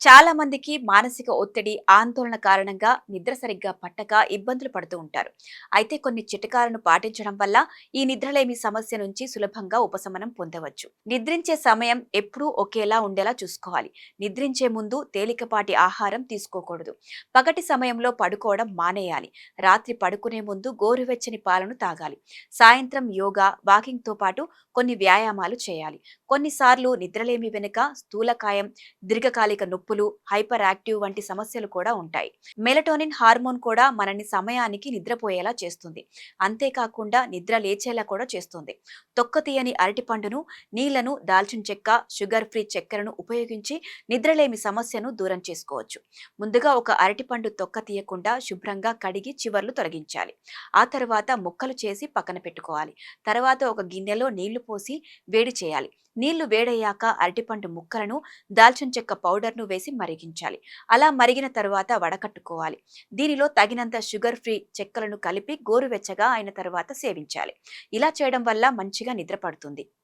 చాలా మందికి మానసిక ఒత్తిడి, ఆందోళన కారణంగా నిద్ర సరిగ్గా పట్టక ఇబ్బందులు పడుతూ ఉంటారు. అయితే కొన్ని చిట్కాలను పాటించడం వల్ల ఈ నిద్రలేమి సమస్య నుంచి సులభంగా ఉపశమనం పొందవచ్చు. నిద్రించే సమయం ఎప్పుడూ ఒకేలా ఉండేలా చూసుకోవాలి. నిద్రించే ముందు తేలికపాటి ఆహారం తీసుకోకూడదు. పగటి సమయంలో పడుకోవడం మానేయాలి. రాత్రి పడుకునే ముందు గోరువెచ్చని పాలను తాగాలి. సాయంత్రం యోగా, వాకింగ్ తో పాటు కొన్ని వ్యాయామాలు చేయాలి. కొన్నిసార్లు నిద్రలేమి వెనుక స్థూలకాయం, దీర్ఘకాలిక నొప్పులు, హైపర్ యాక్టివ్ వంటి సమస్యలు కూడా ఉంటాయి. మెలటోనిన్ హార్మోన్ కూడా మనని సమయానికి నిద్రపోయేలా చేస్తుంది. అంతేకాకుండా నిద్ర లేచేలా కూడా చేస్తుంది. తొక్క తీయని అరటిపండును, నీళ్లను, దాల్చిన చెక్క, షుగర్ ఫ్రీ చక్కెరను ఉపయోగించి నిద్రలేమి సమస్యను దూరం చేసుకోవచ్చు. ముందుగా ఒక అరటిపండు తొక్క తీయకుండా శుభ్రంగా కడిగి చివర్లు తొలగించాలి. ఆ తర్వాత ముక్కలు చేసి పక్కన పెట్టుకోవాలి. తర్వాత ఒక గిన్నెలో నీళ్లు పోసి వేడి చేయాలి. నీళ్లు వేడయ్యాక అరటిపండు ముక్కలను, దాల్చిన చెక్క పౌడర్ను వేసి మరిగించాలి. అలా మరిగిన తరువాత వడకట్టుకోవాలి. దీనిలో తగినంత షుగర్ ఫ్రీ చెక్కలను కలిపి గోరువెచ్చగా అయిన తర్వాత సేవించాలి. ఇలా చేయడం వల్ల మంచిగా నిద్ర పడుతుంది.